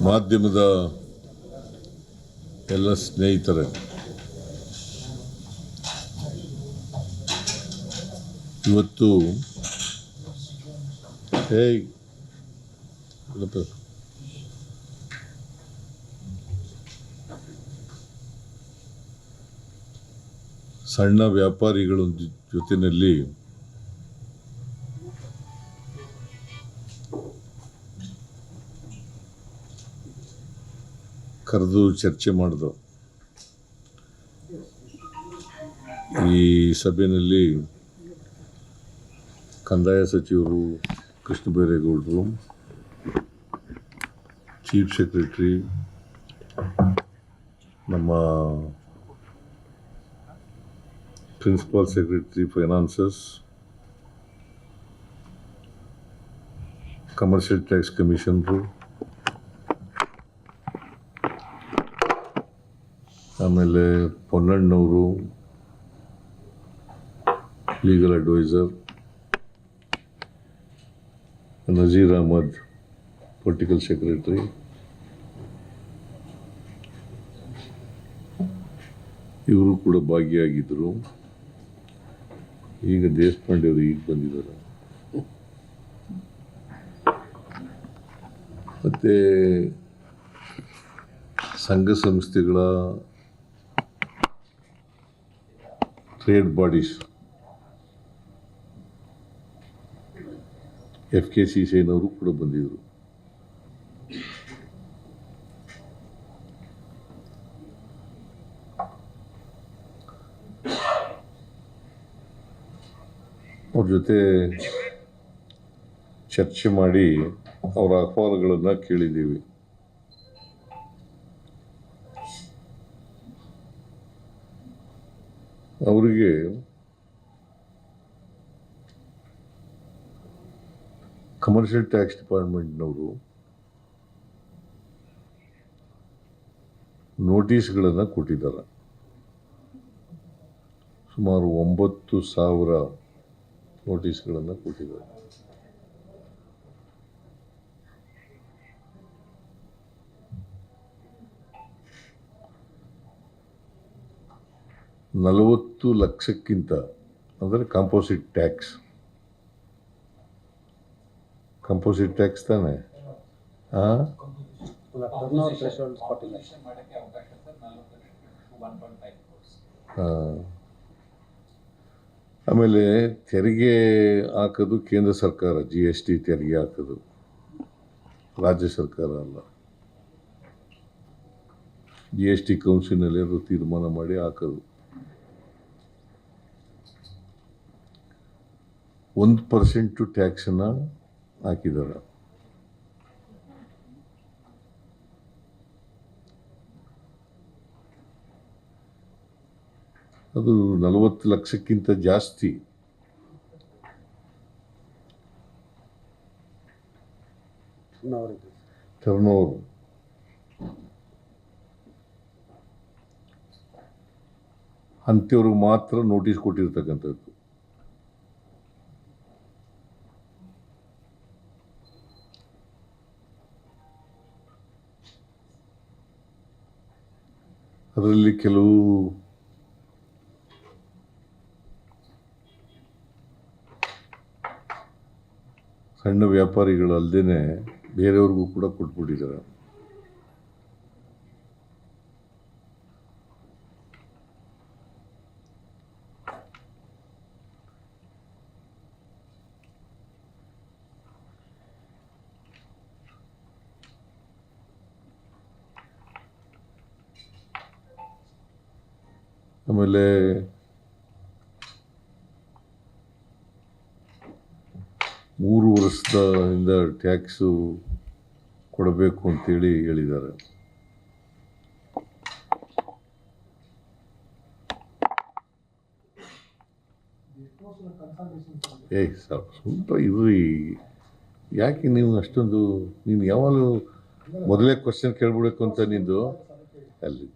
ಮಾಧ್ಯಮದ ಎಲ್ಲ ಸ್ನೇಹಿತರೆ, ಇವತ್ತು ಸಣ್ಣ ವ್ಯಾಪಾರಿಗಳ ಜೊತೆಯಲ್ಲಿ ಕರೆದು ಚರ್ಚೆ ಮಾಡಿದ್ರು. ಈ ಸಭೆಯಲ್ಲಿ ಕಂದಾಯ ಸಚಿವರು ಕೃಷ್ಣ ಬೈರೇಗೌಡರು, ಚೀಫ್ ಸೆಕ್ರೆಟರಿ, ನಮ್ಮ principal secretary finances, commercial tax commissioner, ಆಮೇಲೆ ಪೊನ್ನಣ್ಣವರು legal adviser, Nazeer Ahmed political secretary, ಇವರು ಕೂಡ ಭಾಗಿಯಾಗಿದ್ದರು. ಈಗ ದೇಶಪಾಂಡೆ ಅವರು ಈಗ ಬಂದಿದ್ದಾರೆ. ಮತ್ತು ಸಂಘ ಸಂಸ್ಥೆಗಳ ಟ್ರೇಡ್ ಬಾಡೀಸ್ FKCCIನವರು ಕೂಡ ಬಂದಿದ್ದರು. ಅವ್ರ ಜೊತೆ ಚರ್ಚೆ ಮಾಡಿ ಅವರ ಅಹವಾಲುಗಳನ್ನು ಕೇಳಿದ್ದೀವಿ. ಅವರಿಗೆ ಕಮರ್ಷಿಯಲ್ ಟ್ಯಾಕ್ಸ್ ಡಿಪಾರ್ಟ್ಮೆಂಟ್ನವರು ನೋಟಿಸ್ಗಳನ್ನು ಕೊಟ್ಟಿದ್ದಾರೆ. ಸುಮಾರು 9,000 ನೋಟಿಸ್ಗಳನ್ನು ಕೊಟ್ಟಿದ್ದಾರೆ. $40 ಲಕ್ಷಕ್ಕಿಂತ ಅಂದರೆ ಕಾಂಪೋಸಿಟ್ ಟ್ಯಾಕ್ಸ್ ತಾನೆ. ಆಮೇಲೆ ತೆರಿಗೆ ಹಾಕೋದು ಕೇಂದ್ರ ಸರ್ಕಾರ, GST ತೆರಿಗೆ ಹಾಕೋದು ರಾಜ್ಯ ಸರ್ಕಾರ ಅಲ್ಲ. GST ಕೌನ್ಸಿಲ್ನಲ್ಲಿ ಅದು ತೀರ್ಮಾನ ಮಾಡಿ ಹಾಕೋದು. 1% ಟ್ಯಾಕ್ಸನ್ನು ಹಾಕಿದ್ದಾರೆ. ಅದು 40 ಲಕ್ಷಕ್ಕಿಂತ ಜಾಸ್ತಿ. ಟರ್ನೋವರ್ ಅಂಥವ್ರಿಗೆ ಮಾತ್ರ ನೋಟಿಸ್ ಕೊಟ್ಟಿರ್ತಕ್ಕಂಥದ್ದು. ಅದರಲ್ಲಿ ಕೆಲವು ಸಣ್ಣ ವ್ಯಾಪಾರಿಗಳು ಅಲ್ಲದೆ ಬೇರೆಯವ್ರಿಗೂ ಕೂಡ ಕೊಟ್ಬಿಟ್ಟಿದ್ದಾರೆ. ಆಮೇಲೆ ಮೂರು ವರ್ಷದಿಂದ ಟ್ಯಾಕ್ಸು ಕೊಡಬೇಕು ಅಂತೇಳಿ ಹೇಳಿದ್ದಾರೆ. ಸ್ವಲ್ಪ ಇರ್ರಿ, ಯಾಕೆ ನೀವು ಅಷ್ಟೊಂದು, ನೀನು ಯಾವಾಗಲೂ ಮೊದಲೇ ಕ್ವಶನ್ ಕೇಳ್ಬಿಡ್ಬೇಕು ಅಂತ ನಿಂದು ಅಲ್ಲಿ,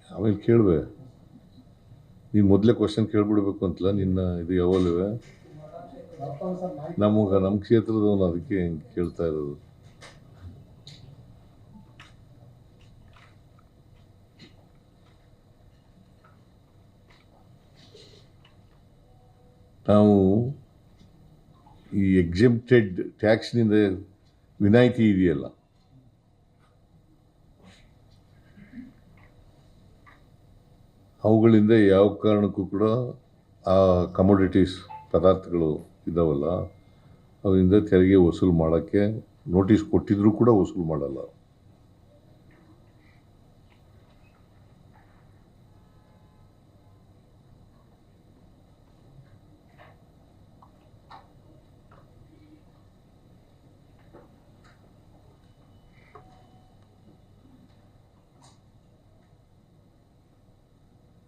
ಆಮೇಲೆ ಕೇಳುವೆ. ನೀನು ಮೊದಲೇ ಕ್ವಶನ್ ಕೇಳ್ಬಿಡ್ಬೇಕು ಅಂತಲ್ಲ ನಿನ್ನ ಇದು ಯಾವಾಗಲೂ ನಮ್ಮ ಕ್ಷೇತ್ರದವನು, ಅದಕ್ಕೆ ಕೇಳ್ತಾ ಇರೋದು. ನಾವು ಈ ಎಕ್ಸೆಂಪ್ಟೆಡ್ ಟ್ಯಾಕ್ಸ್ನಿಂದ ವಿನಾಯಿತಿ ಇದೆಯಲ್ಲ, ಅವುಗಳಿಂದ ಯಾವ ಕಾರಣಕ್ಕೂ ಕೂಡ ಆ ಕಮೋಡಿಟೀಸ್ ಪದಾರ್ಥಗಳು ಇದ್ದಾವಲ್ಲ ಅವರಿಂದ ತೆರಿಗೆ ವಸೂಲು ಮಾಡೋಕ್ಕೆ ನೋಟಿಸ್ ಕೊಟ್ಟಿದ್ರೂ ಕೂಡ ವಸೂಲು ಮಾಡಲ್ಲ.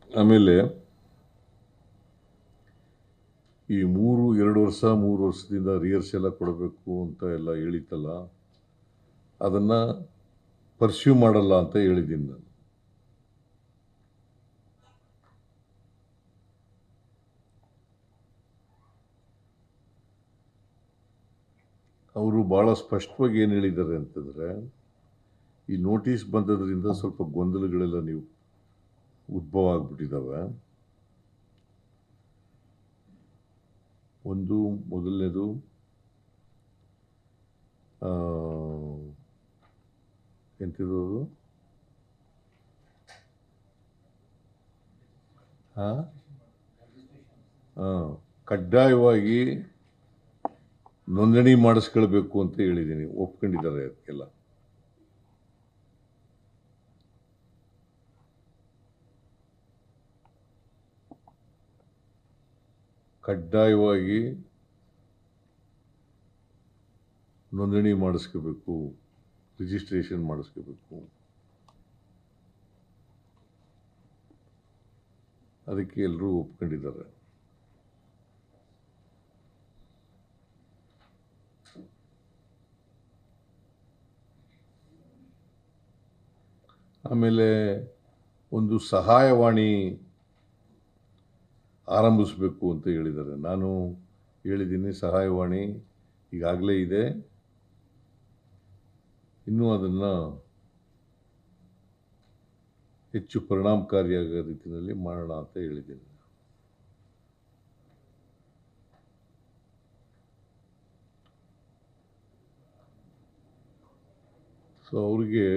ಆಮೇಲೆ ಈ 2 ವರ್ಷ 3 ವರ್ಷದಿಂದ ರಿಯರ್ಸ್ ಎಲ್ಲ ಕೊಡಬೇಕು ಅಂತ ಎಲ್ಲ ಹೇಳಿತ್ತಲ್ಲ, ಅದನ್ನು ಪರ್ಸ್ಯೂ ಮಾಡಲ್ಲ ಅಂತ ಹೇಳಿದ್ದೀನಿ ನಾನು. ಅವರು ಭಾಳ ಸ್ಪಷ್ಟವಾಗಿ ಏನು ಹೇಳಿದ್ದಾರೆ ಅಂತಂದರೆ, ಈ ನೋಟಿಸ್ ಬಂದದ್ರಿಂದ ಸ್ವಲ್ಪ ಗೊಂದಲಗಳೆಲ್ಲ ನೀವು ಉದ್ಭವ ಆಗಿಬಿಟ್ಟಿದ್ದಾವೆ. ಒಂದು ಮೊದಲನೇದು ಎಂತಿರೋದು ಕಡ್ಡಾಯವಾಗಿ ನೋಂದಣಿ ಮಾಡಿಸ್ಕೊಳ್ಬೇಕು ಅಂತ ಹೇಳಿದ್ದೀನಿ, ಒಪ್ಕೊಂಡಿದ್ದಾರೆ ಅದಕ್ಕೆಲ್ಲ. ಕಡ್ಡಾಯವಾಗಿ ನೋಂದಣಿ ಮಾಡಿಸ್ಕೋಬೇಕು, ರಿಜಿಸ್ಟ್ರೇಷನ್ ಮಾಡಿಸ್ಕೋಬೇಕು. ಅದಕ್ಕೆ ಎಲ್ಲರೂ ಒಪ್ಕೊಂಡಿದ್ದಾರೆ. ಆಮೇಲೆ ಒಂದು ಸಹಾಯವಾಣಿ ಆರಂಭಿಸಬೇಕು ಅಂತ ಹೇಳಿದ್ದಾರೆ. ನಾನು ಹೇಳಿದ್ದೀನಿ, ಸಹಾಯವಾಣಿ ಈಗಾಗಲೇ ಇದೆ, ಇನ್ನೂ ಅದನ್ನು ಹೆಚ್ಚು ಪರಿಣಾಮಕಾರಿಯಾದ ರೀತಿಯಲ್ಲಿ ಮಾಡೋಣ ಅಂತ ಹೇಳಿದ್ದೀನಿ. ಸೊ ಅವ್ರಿಗೆ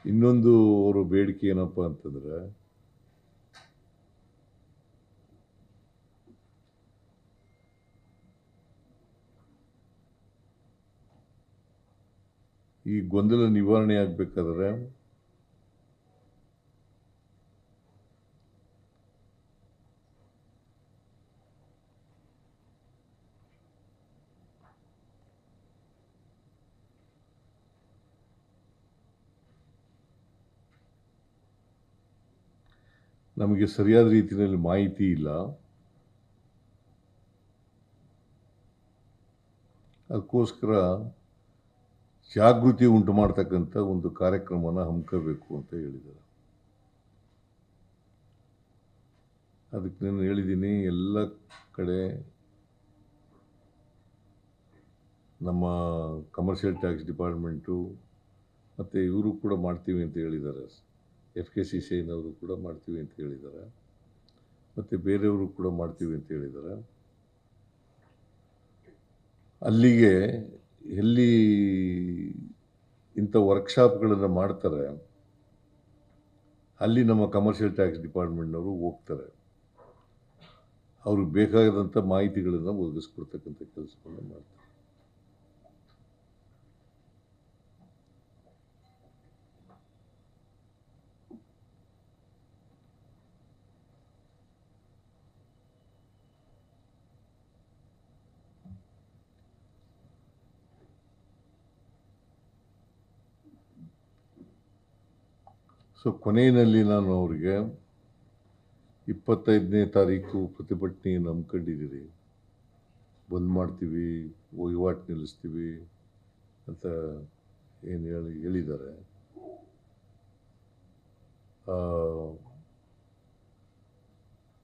ಇನ್ನೊಂದು ಅವರ ಬೇಡಿಕೆ ಏನಪ್ಪ ಅಂತಂದರೆ, ಈ ಗೊಂದಲ ನಿವಾರಣೆ ಆಗಬೇಕಾದ್ರೆ ನಮಗೆ ಸರಿಯಾದ ರೀತಿಯಲ್ಲಿ ಮಾಹಿತಿ ಇಲ್ಲ. ಅದಕ್ಕೋಸ್ಕರ ಜಾಗೃತಿ ಉಂಟು ಮಾಡ್ತಕ್ಕಂಥ ಒಂದು ಕಾರ್ಯಕ್ರಮನ ಹಮ್ಮಿಕೋಬೇಕು ಅಂತ ಹೇಳಿದ್ದಾರೆ. ಅದಕ್ಕೆ ನಾನು ಹೇಳಿದ್ದೀನಿ, ಎಲ್ಲ ಕಡೆ ನಮ್ಮ ಕಮರ್ಷಿಯಲ್ ಟ್ಯಾಕ್ಸ್ ಡಿಪಾರ್ಟ್ಮೆಂಟು ಮತ್ತು ಇವರು ಕೂಡ ಮಾಡ್ತೀವಿ ಅಂತ ಹೇಳಿದ್ದಾರೆ. FKCCIನವರು ಕೂಡ ಮಾಡ್ತೀವಿ ಅಂತ ಹೇಳಿದ್ದಾರೆ, ಮತ್ತು ಬೇರೆಯವರು ಕೂಡ ಮಾಡ್ತೀವಿ ಅಂತ ಹೇಳಿದ್ದಾರೆ. ಅಲ್ಲಿಗೆ ಎಲ್ಲಿ ಇಂಥ ವರ್ಕ್ಶಾಪ್ಗಳನ್ನು ಮಾಡ್ತಾರೆ ಅಲ್ಲಿ ನಮ್ಮ ಕಮರ್ಷಿಯಲ್ ಟ್ಯಾಕ್ಸ್ ಡಿಪಾರ್ಟ್ಮೆಂಟ್ನವರು ಹೋಗ್ತಾರೆ, ಅವ್ರಿಗೆ ಬೇಕಾದಂಥ ಮಾಹಿತಿಗಳನ್ನು ಒದಗಿಸ್ಕೊಡ್ತಕ್ಕಂಥ ಕೆಲಸವನ್ನು ಮಾಡ್ತಾರೆ. ಸೊ ಕೊನೆಯಲ್ಲಿ ನಾನು ಅವರಿಗೆ 25ನೇ ತಾರೀಕು ಪ್ರತಿಭಟನೆಯನ್ನು ಹಮ್ಮಿಕೊಂಡಿದ್ದೀರಿ, ಬಂದ್ ಮಾಡ್ತೀವಿ, ವಹಿವಾಟು ನಿಲ್ಲಿಸ್ತೀವಿ ಅಂತ ಏನು ಹೇಳಿದ್ದಾರೆ.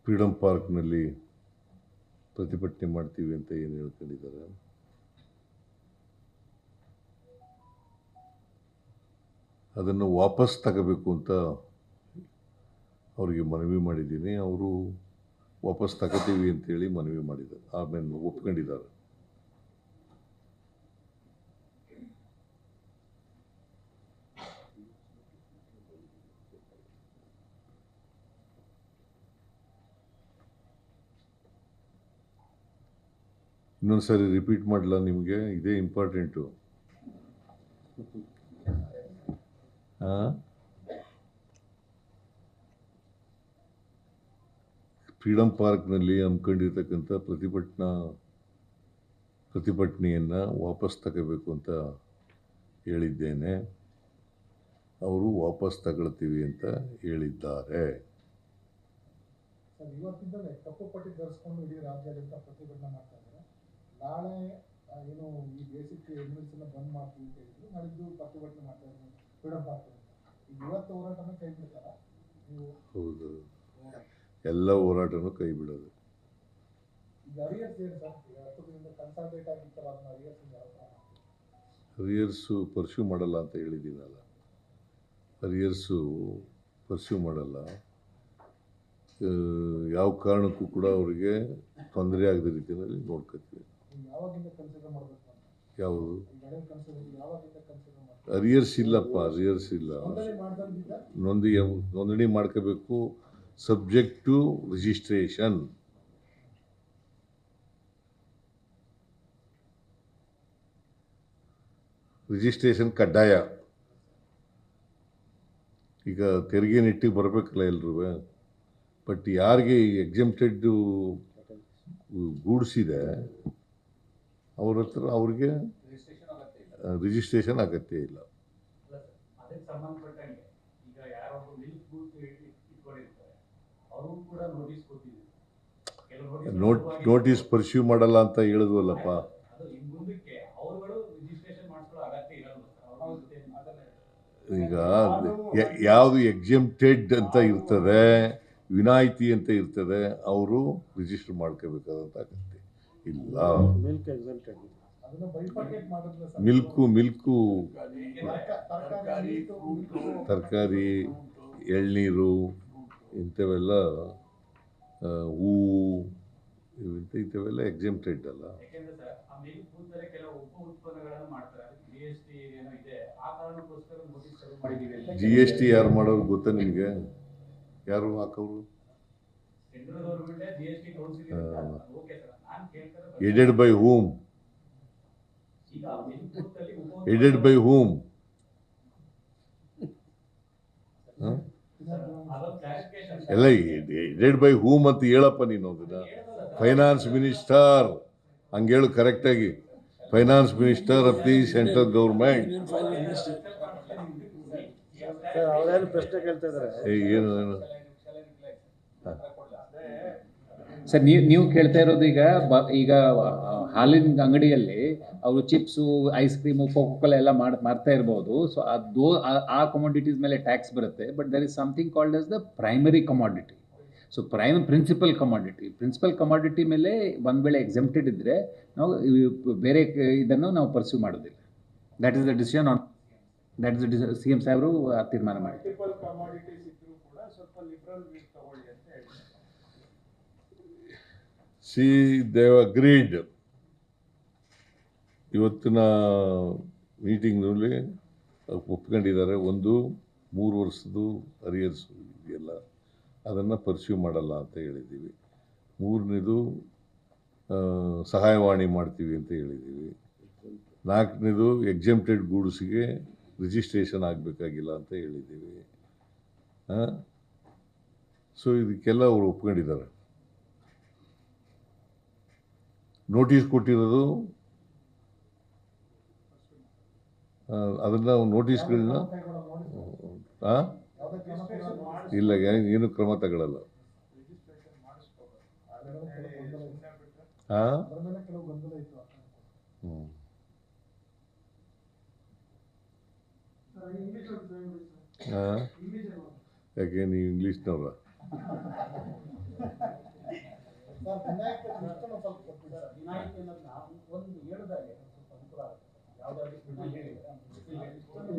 ಫ್ರೀಡಮ್ ಪಾರ್ಕ್ನಲ್ಲಿ ಪ್ರತಿಭಟನೆ ಮಾಡ್ತೀವಿ ಅಂತ ಏನು ಹೇಳ್ಕೊಂಡಿದ್ದಾರೆ. ಅದನ್ನು ವಾಪಸ್ ತಗೋಬೇಕು ಅಂತ ಅವರಿಗೆ ಮನವಿ ಮಾಡಿದ್ದೀನಿ. ಅವರು ವಾಪಸ್ ತಗೋತೀವಿ ಅಂತೇಳಿ ಮನವಿ ಮಾಡಿದ್ದಾರೆ, ಆಮೇಲೆ ಒಪ್ಕೊಂಡಿದ್ದಾರೆ. ಇನ್ನೊಂದು ಸಾರಿ ರಿಪೀಟ್ ಮಾಡಲ ನಿಮಗೆ, ಇದೇ ಇಂಪಾರ್ಟೆಂಟು. ಫ್ರೀಡಮ್ ಪಾರ್ಕ್ನಲ್ಲಿ ಹಮ್ಮಿಕೊಂಡಿರ್ತಕ್ಕಂಥ ಪ್ರತಿಭಟನೆಯನ್ನು ವಾಪಸ್ ತಗೋಬೇಕು ಅಂತ ಹೇಳಿದ್ದೇನೆ. ಅವರು ವಾಪಸ್ ತಗೊಳ್ತೀವಿ ಅಂತ ಹೇಳಿದ್ದಾರೆ. ಸರ್, ಇವತ್ತಿಂದಲೇ ಕಪ್ಪು ಪಟ್ಟಿ ಧರಿಸ್ಕೊಂಡು ಇಡೀ ರಾಜ್ಯಾದ್ಯಂತ ಪ್ರತಿಭಟನೆ ಮಾಡ್ತಾ ಇದ್ದಾರೆ. ನಾಳೆ ಏನು ಈ ಬೇಸಿಕ್ ಎಲಿಮೆಂಟ್ಸ್ ಎಲ್ಲ ಬಂದ್ ಮಾಡ್ತೀವಿ ಅಂತ ಹೇಳಿದ್ರು, ನಾಳಿದ್ದು ಪ್ರತಿಭಟನೆ ಮಾಡ್ತಾ ಇದ್ದಾರೆ ಫ್ರೀಡಮ್ ಪಾರ್ಕ್. ಇವತ್ತು ಹೋರಾಟನ ಕೈ ಬಿಡ್ತಾರ ನೀವು? ಹೌದು, ಎಲ್ಲ ಹೋರಾಟನೂ ಕೈ ಬಿಡೋದು. ಈಗ ಅರಿಯರ್ಸ್ ಏನು ಸರ್? 10 ದಿನದಿಂದ ಕನ್ಸಲ್ಟೇಟ್ ಆಗಿರ್ತಾರ, ಅದನ್ನ ಅರಿಯರ್ಸು ಪರ್ಸ್ಯೂ ಮಾಡಲ್ಲ ಅಂತ ಹೇಳಿದ್ದೀನಲ್ಲ. ಅರಿಯರ್ಸು ಪರ್ಸ್ಯೂ ಮಾಡಲ್ಲ. ಯಾವ ಕಾರಣಕ್ಕೂ ಕೂಡ ಅವರಿಗೆ ತೊಂದರೆ ಆಗದ ರೀತಿಯಲ್ಲಿ ನೋಡ್ಕೊತೀವಿ. ಯಾವಾಗಿಂದ ಕನ್ಸಿಡರ್ ಮಾಡಬೇಕು ಅಂತ? ಯಾವುದು ಯಾವಾಗಿಂದ ಕನ್ಸಿಡರ್ ಮಾಡ್ತೀವಿ? ಅರಿಯರ್ಸ್ ಇಲ್ಲಪ್ಪ, ಅರಿಯರ್ಸ್ ಇಲ್ಲ. ನೋಂದಣಿ ಮಾಡ್ಕೋಬೇಕು, ಸಬ್ಜೆಕ್ಟ್ ಟು ರಿಜಿಸ್ಟ್ರೇಷನ್. ರಿಜಿಸ್ಟ್ರೇಷನ್ ಕಡ್ಡಾಯ. ಈಗ ತೆರಿಗೆ ನೆಟ್ಟಿಗೆ ಬರಬೇಕಲ್ಲ ಎಲ್ರೂ. ಬಟ್ ಯಾರಿಗೆ ಎಕ್ಸೆಂಪ್ಟೆಡ್ ಗೂಡ್ಸ್ ಇದೆ ಅವ್ರ ಹತ್ರ ಅವ್ರಿಗೆ ರಿಜಿಸ್ಟ್ರೇಷನ್ ಅಗತ್ಯ ಇಲ್ಲ. ನೋಟಿಸ್ ಪರ್ಸ್ಯೂ ಮಾಡಲ್ಲ ಅಂತ ಹೇಳಿದ್ವಲ್ಲಪ್ಪ. ಈಗ ಯಾವುದು ಎಕ್ಸೆಂಪ್ಟೆಡ್ ಅಂತ ಇರ್ತದೆ, ವಿನಾಯಿತಿ ಅಂತ ಇರ್ತದೆ, ಅವರು ರಿಜಿಸ್ಟರ್ ಮಾಡ್ಕೋಬೇಕಾದಂಥ ಅಗತ್ಯ ಇಲ್ಲ. ಮಿಲ್ಕು ತರಕಾರಿ, ಎಳ್ನೀರು, ಇಂಥವೆಲ್ಲ, ಹೂವು, ಇಂಥವೆಲ್ಲ ಎಕ್ಸೆಂಪ್ಟೆಡ್ ಅಲ್ಲ. GST ಯಾರು ಮಾಡೋರು ಗೊತ್ತಾ ನಿಮಗೆ? ಯಾರು ಹಾಕೋರು? Aided by whom? Aided by ಹೂಮ್? ಎಲ್ಲ ಎಡೆಡ್ ಬೈ ಹೂಮ್ ಅಂತ ಹೇಳಪ್ಪ ನೀನು. ಅದನ್ನ ಫೈನಾನ್ಸ್ ಮಿನಿಸ್ಟರ್ ಹಂಗೇಳು ಕರೆಕ್ಟಾಗಿ. Finance minister of the central government. ಏನು ಸರ್, ನೀವು ಕೇಳ್ತಾ ಇರೋದು ಈಗ ಹಾಲಿನ ಅಂಗಡಿಯಲ್ಲಿ ಅವರು ಚಿಪ್ಸು, ಐಸ್ ಕ್ರೀಮು, ಕೋಕೋಕೋಲಾ ಎಲ್ಲ ಮಾರ್ತಾ ಇರ್ಬೋದು. ಸೊ ಅದು ಆ ಕಮೋಡಿಟೀಸ್ ಮೇಲೆ ಟ್ಯಾಕ್ಸ್ ಬರುತ್ತೆ. But there is something called as the primary commodity. So principal commodity ಮೇಲೆ ಒಂದು ವೇಳೆ ಎಕ್ಸೆಂಪ್ಟೆಡ್ ಇದ್ದರೆ ನಾವು ಬೇರೆ ಇದನ್ನು ನಾವು ಪರ್ಸ್ಯೂ ಮಾಡೋದಿಲ್ಲ. That is the decision on CM ಸಾಹೇಬರು ತೀರ್ಮಾನ ಮಾಡಿ. They agreed. ಇವತ್ತಿನ ಮೀಟಿಂಗ್ನಲ್ಲಿ ಒಪ್ಕೊಂಡಿದ್ದಾರೆ. 3 ವರ್ಷದ್ದು ಅರಿಯರ್ಸ್ ಇದೆಯಲ್ಲ, ಅದನ್ನು ಪರ್ಸ್ಯೂ ಮಾಡಲ್ಲ ಅಂತ ಹೇಳಿದ್ದೀವಿ. 3ನೇದು ಸಹಾಯವಾಣಿ ಮಾಡ್ತೀವಿ ಅಂತ ಹೇಳಿದ್ದೀವಿ. 4ನೇದು ಎಕ್ಸೆಂಪ್ಟೆಡ್ ಗೂಡ್ಸ್ಗೆ ರಿಜಿಸ್ಟ್ರೇಷನ್ ಆಗಬೇಕಾಗಿಲ್ಲ ಅಂತ ಹೇಳಿದ್ದೀವಿ. ಸೊ ಇದಕ್ಕೆಲ್ಲ ಅವರು ಒಪ್ಕೊಂಡಿದ್ದಾರೆ. ನೋಟಿಸ್ ಕೊಟ್ಟಿರೋದು ಅದನ್ನು ನೋಟಿಸ್ಗಳನ್ನ ಇಲ್ಲ, ಏನು ಕ್ರಮ ತಗೊಳ್ಳಲ್ಲ. ಯಾಕೆ ನೀವು ಇಂಗ್ಲೀಷ್ನವ್ರ?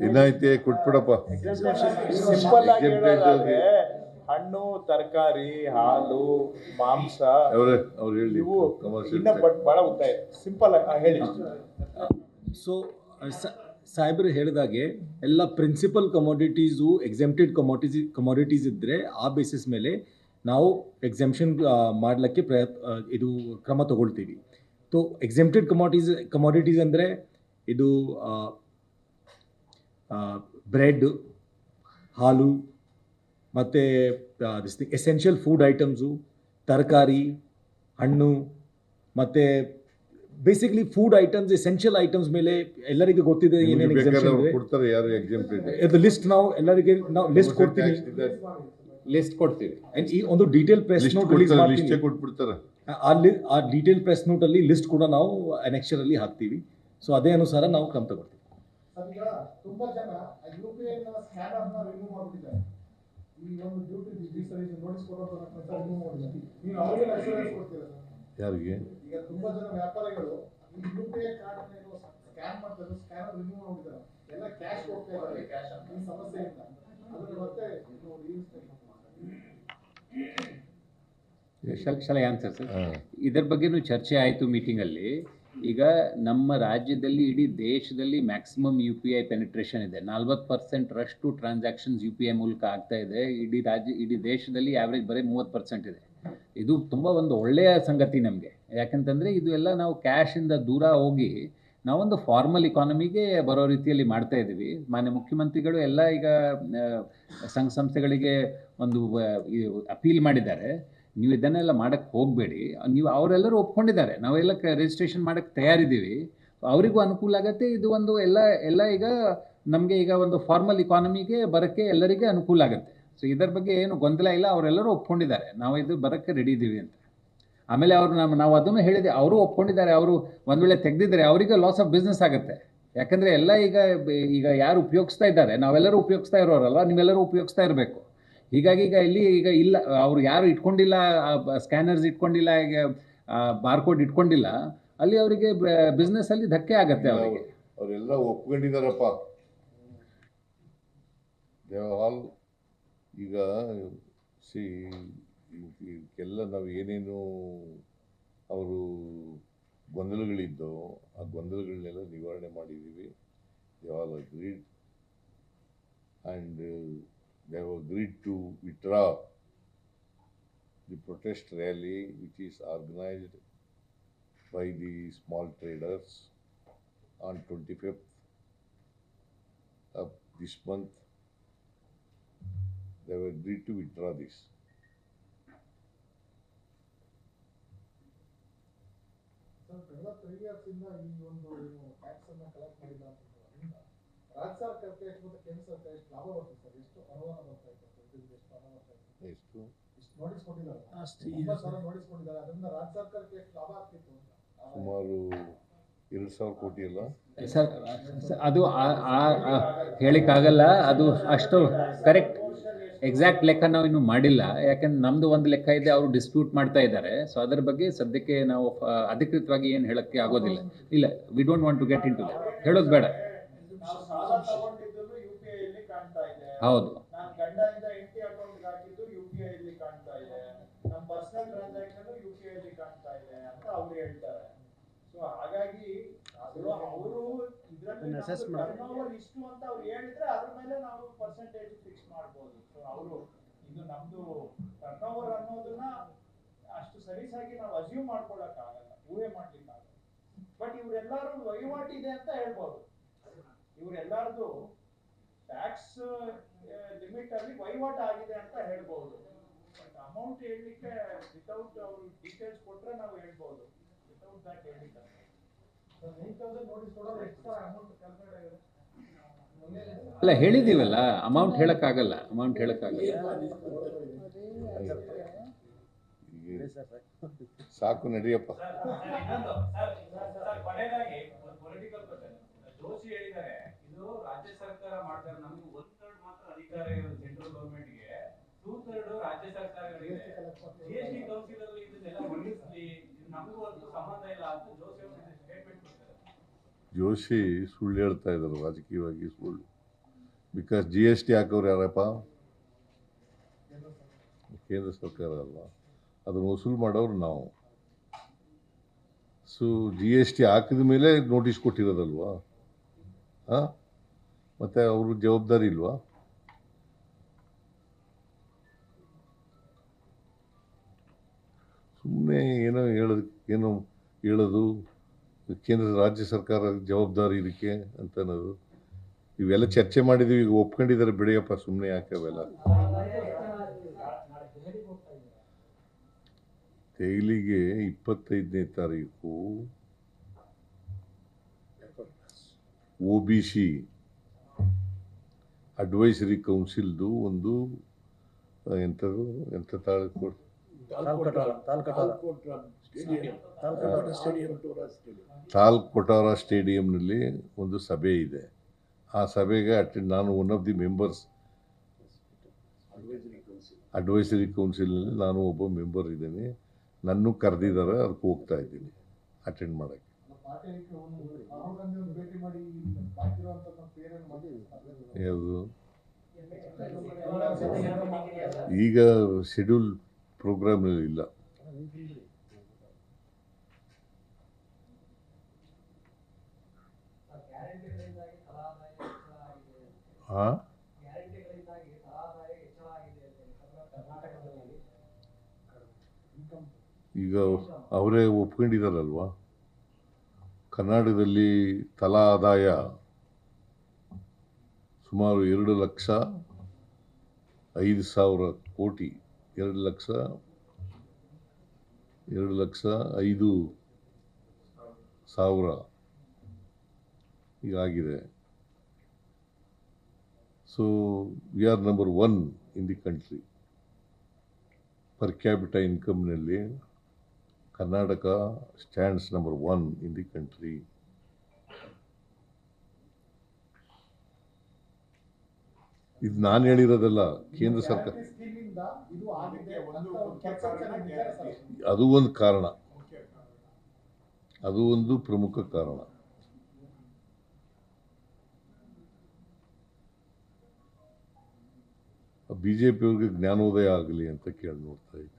ವಿನಾಯಿತಿ ಕೊಟ್ಬಿಡಪ್ಪ. ಹಣ್ಣು, ತರಕಾರಿ, ಹಾಲು, ಮಾಂಸ ಅವ್ರು ಹೇಳಿ ಇವು ಕಮರ್ಷಿಯಲ್ ಇನ್ನ ಬಹಳ ಉದ್ದ ಇದೆ. ಸಿಂಪಲ್ ಹೇಳಿ. ಸೊ ಸಾಹೇಬರು ಹೇಳಿದಾಗೆ ಎಲ್ಲ ಪ್ರಿನ್ಸಿಪಲ್ ಕಮೋಡಿಟೀಸು ಎಕ್ಸೆಂಪ್ಟೆಡ್ ಕಮೋಡಿಟೀಸ್ ಇದ್ದರೆ ಆ ಬೇಸಿಸ್ ಮೇಲೆ ನಾವು ಎಕ್ಸೆಂಪ್ಷನ್ ಮಾಡಲಿಕ್ಕೆ ಇದು ಕ್ರಮ ತಗೊಳ್ತೀವಿ. ಸೊ ಎಕ್ಸೆಂಪ್ಟೆಡ್ ಕಮೋಡಿಟೀಸ್ ಅಂದರೆ ಇದು ಬ್ರೆಡ್, ಹಾಲು, ಮತ್ತು ಎಸೆನ್ಷಿಯಲ್ ಫುಡ್ ಐಟಮ್ಸು, ತರಕಾರಿ, ಹಣ್ಣು, ಮತ್ತು basically food items, essential items ಮೇಲೆ ಎಲ್ಲರಿಗೂ ಗೊತ್ತಿದೆ ಏನೇನು ಎಕ್ಸೆಂಪ್ಷನ್ ಇದೆ. ಕೊಡ್ತಾರೆ ಯಾರು ಎಕ್ಸೆಂಪ್ಟೆಡ್ ಇದು ಲಿಸ್ಟ್ ನಾವು ಎಲ್ಲರಿಗೆ ನಾವು ಲಿಸ್ಟ್ ಕೊಡ್ತೀವಿ, ಲಿಸ್ಟ್ ಕೊಡ್ತೀವಿ. And ಈ ಒಂದು ಡೀಟೇಲ್ ಪ್ರೆಸ್ ನೋಟ್ ರಿಲೀಸ್ ಮಾಡ್ತೀವಿ. ಲಿಸ್ಟೇ ಕೊಟ್ಬಿಡ್ತಾರೆ. ಆ ಡೀಟೇಲ್ ಪ್ರೆಸ್ ನೋಟ್ ಅಲ್ಲಿ ಲಿಸ್ಟ್ ಕೂಡ ನಾವು ಅನೆಕ್ಷರ್ ಅಲ್ಲಿ ಹಾಕ್ತೀವಿ. ಸೊ ಅದೇ ಅನುಸಾರ ನಾವು ಕ್ರಮ ತಗೊಳ್ತೀವಿ. ಸರ್, ಈಗ ತುಂಬಾ ಜನ UPI ಸ್ಕ್ಯಾನರ್ ನ ರಿಮೂವ್ ಮಾಡಿಬಿಟ್ಟಿದ್ದಾರೆ. ಈ ಒಂದು ಡ್ಯೂಟಿ ನೋಟಿಸ್ ಕೊಡೋದು ರಿಮೂವ್ ಮಾಡಿದ್ದಾರೆ. ನೀವು ಅವರಿಗೆ ಅಶ್ಯೂರೆನ್ಸ್ ಕೊಡ್ತೀರಾ ಸರ್? ಯಾರಿಗೆ? ಈಗ ತುಂಬಾ ಜನ ವ್ಯಾಪಾರಿಗಳು ಈ UPI ಕಾರ್ಡ್ ಸ್ಕ್ಯಾನ್ ಮಾಡ್ತಾರೆ, ಸ್ಕ್ಯಾನರ್ ರಿಮೂವ್ ಮಾಡಿದ್ದಾರೆ, ಎಲ್ಲ ಕ್ಯಾಶ್ ಹೋಗ್ತಾ ಇದ್ದಾರೆ. ಈ ಸಮಸ್ಯೆಯಿಂದ ಅದನ್ನ ಮತ್ತೆ ಶಾಲೆ ಆನ್ಸರ್ ಸರ್. ಹಾ. ಇದರ ಬಗ್ಗೆನೂ ಚರ್ಚೆ ಆಯಿತು ಮೀಟಿಂಗಲ್ಲಿ. ಈಗ ನಮ್ಮ ರಾಜ್ಯದಲ್ಲಿ ಇಡೀ ದೇಶದಲ್ಲಿ ಮ್ಯಾಕ್ಸಿಮಮ್ UPI ಪೆನಿಟ್ರೇಷನ್ ಇದೆ. 40% ರಷ್ಟು ಟ್ರಾನ್ಸಾಕ್ಷನ್ಸ್ UPI ಮೂಲಕ ಆಗ್ತಾ ಇದೆ. ಇಡೀ ದೇಶದಲ್ಲಿ ಆ್ಯಾವ್ರೇಜ್ ಬರೀ 30% ಇದೆ. ಇದು ತುಂಬ ಒಂದು ಒಳ್ಳೆಯ ಸಂಗತಿ ನಮಗೆ. ಯಾಕಂತಂದರೆ ಇದು ಎಲ್ಲ ನಾವು ಕ್ಯಾಶಿಂದ ದೂರ ಹೋಗಿ ನಾವೊಂದು ಫಾರ್ಮಲ್ ಇಕಾನಮಿಗೆ ಬರೋ ರೀತಿಯಲ್ಲಿ ಮಾಡ್ತಾ ಇದ್ದೀವಿ. ಮಾನ್ಯ ಮುಖ್ಯಮಂತ್ರಿಗಳು ಎಲ್ಲ ಈಗ ಸಂಘ ಸಂಸ್ಥೆಗಳಿಗೆ ಒಂದು ಅಪೀಲ್ ಮಾಡಿದ್ದಾರೆ, ನೀವು ಇದನ್ನೆಲ್ಲ ಮಾಡೋಕ್ಕೆ ಹೋಗಬೇಡಿ. ನೀವು ಅವರೆಲ್ಲರೂ ಒಪ್ಕೊಂಡಿದ್ದಾರೆ, ನಾವೆಲ್ಲ ರಿಜಿಸ್ಟ್ರೇಷನ್ ಮಾಡೋಕ್ಕೆ ತಯಾರಿದ್ದೀವಿ. ಅವರಿಗೂ ಅನುಕೂಲ ಆಗುತ್ತೆ. ಇದು ಒಂದು ಎಲ್ಲ ಈಗ ನಮಗೆ ಈಗ ಒಂದು ಫಾರ್ಮಲ್ ಇಕಾನಮಿಗೆ ಬರೋಕ್ಕೆ ಎಲ್ಲರಿಗೆ ಅನುಕೂಲ ಆಗುತ್ತೆ. ಸೊ ಇದರ ಬಗ್ಗೆ ಏನು ಗೊಂದಲ ಇಲ್ಲ, ಅವರೆಲ್ಲರೂ ಒಪ್ಕೊಂಡಿದ್ದಾರೆ, ನಾವು ಇದು ಬರೋಕ್ಕೆ ರೆಡಿ ಇದ್ದೀವಿ ಅಂತ. ಆಮೇಲೆ ನಾವು ಅದನ್ನು ಹೇಳಿದೆ, ಅವರು ಒಪ್ಕೊಂಡಿದ್ದಾರೆ. ಅವರು ಒಂದು ವೇಳೆ ತೆಗೆದಿದ್ದಾರೆ ಅವರಿಗೆ ಲಾಸ್ ಆಫ್ ಬಿಸ್ನೆಸ್ ಆಗುತ್ತೆ. ಯಾಕಂದರೆ ಎಲ್ಲ ಈಗ ಯಾರು ಉಪಯೋಗಿಸ್ತಾ ಇದ್ದಾರೆ, ನಾವೆಲ್ಲರೂ ಉಪಯೋಗಿಸ್ತಾ ಇರೋರಲ್ಲ, ನೀವೆಲ್ಲರೂ ಉಪಯೋಗಿಸ್ತಾ ಇರಬೇಕು. ಹೀಗಾಗಿ ಈಗ ಇಲ್ಲ, ಅವರು ಯಾರು ಇಟ್ಕೊಂಡಿಲ್ಲ, ಸ್ಕ್ಯಾನರ್ಸ್ ಇಟ್ಕೊಂಡಿಲ್ಲ, ಈಗ ಬಾರ್ಕೋಡ್ ಇಟ್ಕೊಂಡಿಲ್ಲ, ಅಲ್ಲಿ ಅವರಿಗೆ ಬಿಸ್ನೆಸ್ಸಲ್ಲಿ ಧಕ್ಕೆ ಆಗುತ್ತೆ ಅವರಿಗೆ. ಅವರೆಲ್ಲ ಒಪ್ಕೊಂಡಿದ್ದಾರಪ್ಪ. ಆಲ್ ಈಗ ಇದಕ್ಕೆಲ್ಲ ನಾವು ಏನೇನು ಅವರು ಗೊಂದಲಗಳಿದ್ದೋ ಆ ಗೊಂದಲಗಳನ್ನೆಲ್ಲ ನಿವಾರಣೆ ಮಾಡಿದ್ದೀವಿ. They all agreed and they have agreed to withdraw the protest rally which is organized by the small traders on 25th of this month. They have agreed to withdraw this. Sir, ಕಳೆದ 3 years ಇಂದ ಈ ಒಂದು tax ಅನ್ನ collect ಮಾಡಿಲ್ಲ ಅಂತಂದ್ರೆ ರಾಜ್ಯ ಸರ್ಕಾರಕ್ಕೆ ಎಷ್ಟು ಮತ್ತು ಕೇಂದ್ರ ಸರ್ಕಾರ ಎಷ್ಟು ಲಾಭ ಬರ್ತದೆ ಸರ್? ಎಷ್ಟು ಅನುದಾನ ಬರ್ತಾ ಇದೆ ಸರ್? ಇದರಿಂದ ಎಷ್ಟು ಹಣ ಬರ್ತಾ ಇದೆ? ಎಷ್ಟು ನೋಟಿಸ್ ಕೊಟ್ಟಿದ್ದಾರೆ, 9,000 ನೋಟಿಸ್ ಕೊಟ್ಟಿದ್ದಾರೆ. ಅದರಿಂದ ರಾಜ್ಯ ಸರ್ಕಾರಕ್ಕೆ ಎಷ್ಟು ಲಾಭ ಆಗ್ತಿತ್ತು ಅಂತ? ಸುಮಾರು 2,000 ಕೋಟಿ ಅಲ್ಲ ಸರ್, ಅದು ಹೇಳಿಕ್ಕಾಗಲ್ಲ. ಅದು ಅಷ್ಟು ಕರೆಕ್ಟ್ ಎಕ್ಸಾಕ್ಟ್ ಲೆಕ್ಕ ನಾವು ಇನ್ನೂ ಮಾಡಿಲ್ಲ. ಯಾಕಂದ್ರೆ ನಮ್ಮದು ಒಂದು ಲೆಕ್ಕ ಇದೆ, ಅವರು ಡಿಸ್ಪ್ಯೂಟ್ ಮಾಡ್ತಾ ಇದ್ದಾರೆ. ಸೊ ಅದರ ಬಗ್ಗೆ ಸದ್ಯಕ್ಕೆ ನಾವು ಅಧಿಕೃತವಾಗಿ ಏನು ಹೇಳೋಕ್ಕೆ ಆಗೋದಿಲ್ಲ. ಇಲ್ಲ, we don't want to get into that. ಹೇಳೋದು ಬೇಡ. ಹೌದು, ನಾನು ಗಂಡನಿಂದ ಹೆಂಡತಿ ಅಕೌಂಟ್ಗೆ ಹಾಕಿದ್ದು UPI ಅಲ್ಲಿ ಕಾಣ್ತಾ ಇದೆ, ನಮ್ಮ ಪರ್ಸನಲ್ ಟ್ರಾನ್ಸಾಕ್ಷನ್ UPI ಅಲ್ಲಿ ಕಾಣ್ತಾ ಇದೆ ಅಂತ ಅವ್ರು ಹೇಳ್ತಾರೆ. ಸೊ ಹಾಗಾಗಿ ಅವರು ಇದರಲ್ಲಿ ಟರ್ನ್ಓವರ್ ಇಷ್ಟು ಅಂತ ಅವ್ರು ಹೇಳಿದ್ರೆ ಅದ್ರ ಮೇಲೆ ನಾವು ಪರ್ಸೆಂಟೇಜ್ ಫಿಕ್ಸ್ ಮಾಡ್ಬೋದು. ಸೊ ಅವರು ಇದು ನಮ್ದು ಟರ್ನ್ಓವರ್ ಅನ್ನೋದನ್ನ ಅಷ್ಟು ಸಲೀಸಾಗಿ ನಾವು ಅಸ್ಯೂಮ್ ಮಾಡ್ಕೊಳಕ್ ಆಗಲ್ಲ, ಊಹೆ ಮಾಡ್ಲಿಕ್ಕೆ ಆಗಲ್ಲ. ಬಟ್ ಇವರೆಲ್ಲರೂ ವಹಿವಾಟು ಇದೆ ಅಂತ ಹೇಳ್ಬೋದು. ಇವರೆಲ್ಲರದು ಟ್ಯಾಕ್ಸ್ ಲಿಮಿಟ್ ಅಲ್ಲಿ ವಹಿವಾಟು ಆಗಿದೆ ಅಂತ ಹೇಳ್ಬಹುದು. ಬಟ್ ಅಮೌಂಟ್ ಹೇಳಲಿಕ್ಕೆ ವಿತೌಟ್ ಅವರು ಡೀಟೇಲ್ಸ್ ಕೊಟ್ರೆ ನಾವು ಹೇಳ್ಬಹುದು. ವಿತೌಟ್ ದಟ್ ಹೇಳಿಕ್ಕೆ 9,000 ನೋಟಿಸ್ ಕೊಡೋದು ಎಷ್ಟು ಅಮೌಂಟ್ ಕ್ಯಾಲ್ಕುಲೇಟ್ ಆಗಿದೆ? ಅಲ್ಲ ಹೇಳಿದ್ದೀವಲ್ಲ, ಅಮೌಂಟ್ ಹೇಳೋಕ್ಕಾಗಲ್ಲ. ಸಾಕು ನಡಿಯಪ್ಪ. ಕೊನೆಯದಾಗಿ ಪೊಲಿಟಿಕಲ್ ಕ್ವೆಶ್ಚನ್. ಜೋಶಿ ಹೇಳಿದ್ದಾರೆ ಇದು ರಾಜ್ಯ ಸರ್ಕಾರ ಮಾಡ್ತಾರೆ, ನಮ್ಗೆ 1/3 ಮಾತ್ರ ಅಧಿಕಾರ ಇರೋದು ಸೆಂಟ್ರಲ್ ಗವರ್ಮೆಂಟ್ಗೆ, 2/3 ರಾಜ್ಯ ಸರ್ಕಾರಗಳಿಗೆ. GST ಕೌನ್ಸಿಲ್ ಅಲ್ಲಿ ಇದನ್ನೆಲ್ಲ ಮಂಡಿಸ್ಲಿ, ಇದು ನಮಗೂ ಒಂದು ಸಂಬಂಧ ಇಲ್ಲ ಅಂತ ಜೋಶಿ ಅವರು ಸ್ಟೇಟ್ಮೆಂಟ್ ಕೊಟ್ಟಿದ್ದಾರೆ. ಜೋಶಿ ಸುಳ್ಳು ಹೇಳ್ತಾ ಇದ್ದಾರೆ, ರಾಜಕೀಯವಾಗಿ ಸುಳ್ಳು. ಬಿಕಾಸ್ GST ಹಾಕೋರು ಯಾರಪ್ಪ? ಕೇಂದ್ರ ಸರ್ಕಾರ ಅಲ್ಲ, ಅದನ್ನು ವಸೂಲು ಮಾಡೋರು ನಾವು. ಸೊ GST ಹಾಕಿದ ಮೇಲೆ ನೋಟಿಸ್ ಕೊಟ್ಟಿರೋದಲ್ವಾ? ಹಾಂ, ಮತ್ತು ಅವರು ಜವಾಬ್ದಾರಿ ಇಲ್ವಾ? ಸುಮ್ಮನೆ ಏನೋ ಹೇಳೋದು ಕೇಂದ್ರ ರಾಜ್ಯ ಸರ್ಕಾರ ಜವಾಬ್ದಾರಿ ಇದಕ್ಕೆ ಅಂತ ಅನ್ನೋದು. ಇವೆಲ್ಲ ಚರ್ಚೆ ಮಾಡಿದ್ದೀವಿ, ಈಗ ಒಪ್ಕೊಂಡಿದ್ದಾರೆ ಬಿಡಿಯಪ್ಪ, ಸುಮ್ಮನೆ ಯಾಕೆ ಅವೆಲ್ಲ. ದೆಹಲಿಗೆ 25ನೇ ತಾರೀಕು OBC ಅಡ್ವೈಸರಿ ಕೌನ್ಸಿಲ್ದು ಒಂದು ಎಂಥ ತಾಲ್ಕೊಟಾರ ಸ್ಟೇಡಿಯಂನಲ್ಲಿ ಒಂದು ಸಭೆ ಇದೆ. ಆ ಸಭೆಗೆ ನಾನು one of the members, advisory ಕೌನ್ಸಿಲ್ನಲ್ಲಿ ನಾನು ಒಬ್ಬ ಮೆಂಬರ್ ಇದ್ದೀನಿ. ನನ್ನೂ ಕರೆದಿದ್ದಾರೆ, ಅದಕ್ಕೆ ಹೋಗ್ತಾ ಇದ್ದೀನಿ ಅಟೆಂಡ್ ಮಾಡೋಕ್ಕೆ. ರಾಹುಲ್ ಗಾಂಧಿ ಒಂದು ಭೇಟಿ ಮಾಡಿ ಬಾಕಿ ಇರುವಂತ ಪೇರನ್ನು ಮಾಡಿ ಯಾವುದು ಈಗ ಶೆಡ್ಯೂಲ್ ಪ್ರೋಗ್ರಾಮ್ನಲ್ಲಿ ಇಲ್ಲ. ಹಾಂ, ಈಗ ಅವರೇ ಒಪ್ಕೊಂಡಿದ್ದಾರಲ್ವಾ, ಕರ್ನಾಟಕದಲ್ಲಿ ತಲಾ ಆದಾಯ ಸುಮಾರು 2,05,000 ಕೋಟಿ, 2,05,000 ಈಗಾಗಿದೆ. So we are number 1 in the country. Per capital ಇನ್ಕಮ್ನಲ್ಲಿ Karnataka stands number 1 in the country. ಇದು ನಾನು ಹೇಳಿರೋದಲ್ಲ, ಕೇಂದ್ರ ಸರ್ಕಾರ. ಸ್ಕೀಮಿಂದ ಇದು ಆಗಿದೆ ಅಂತ ಒಂದು perception ಇದೆ ಸರ್. ಅದು ಒಂದು ಕಾರಣ, ಅದು ಒಂದು ಪ್ರಮುಖ ಕಾರಣ. BJP ಅವ್ರಿಗೆ ಜ್ಞಾನೋದಯ ಆಗಲಿ ಅಂತ ಕೇಳಿ ನೋಡ್ತಾ ಇದ್ದೀನಿ.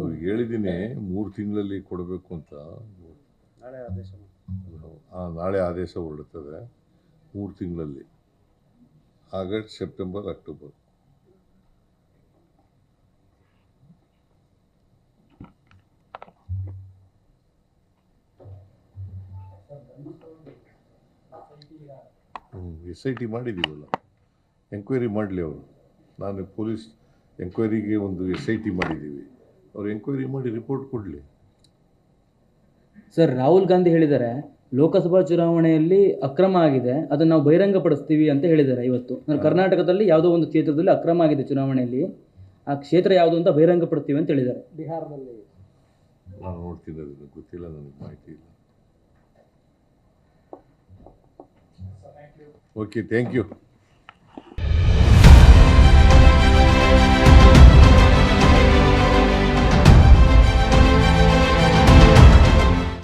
ಅವ್ರಿಗೆ ಹೇಳಿದ್ದೀನಿ 3 ತಿಂಗಳಲ್ಲಿ ಕೊಡಬೇಕು ಅಂತ. ನಾಳೆ ಆದೇಶ ಹೊರಡುತ್ತದೆ. 3 ತಿಂಗಳಲ್ಲಿ, ಆಗಸ್ಟ್, ಸೆಪ್ಟೆಂಬರ್, ಅಕ್ಟೋಬರ್. SIT ಮಾಡಿದ್ದೀವಲ್ಲ, ಎಂಕ್ವೈರಿ ಮಾಡಲಿ ಅವರು. ನಾನು ಪೊಲೀಸ್ ಎಂಕ್ವೈರಿಗೆ ಒಂದು SIT ಮಾಡಿದ್ದೀವಿ, ಅವ್ರು ಎಂಕ್ವೈರಿ ಮಾಡಿ ರಿಪೋರ್ಟ್ ಕೊಡಲಿ. ಸರ್, ರಾಹುಲ್ ಗಾಂಧಿ ಹೇಳಿದ್ದಾರೆ ಲೋಕಸಭಾ ಚುನಾವಣೆಯಲ್ಲಿ ಅಕ್ರಮ ಆಗಿದೆ, ಅದನ್ನು ನಾವು ಬಹಿರಂಗಪಡಿಸ್ತೀವಿ ಅಂತ ಹೇಳಿದ್ದಾರೆ. ಇವತ್ತು ಕರ್ನಾಟಕದಲ್ಲಿ ಯಾವುದೋ ಒಂದು ಕ್ಷೇತ್ರದಲ್ಲಿ ಅಕ್ರಮ ಆಗಿದೆ ಚುನಾವಣೆಯಲ್ಲಿ, ಆ ಕ್ಷೇತ್ರ ಯಾವುದು ಅಂತ ಬಹಿರಂಗಪಡಿಸ್ತೀವಿ ಅಂತ ಹೇಳಿದ್ದಾರೆ. ಬಿಹಾರದಲ್ಲಿ ನಾನು ನೋಡ್ತೀನಿ, ಅದನ್ನು ಗೊತ್ತಿಲ್ಲ, ನನಗೆ ಮಾಹಿತಿ ಇಲ್ಲ. Okay, thank you.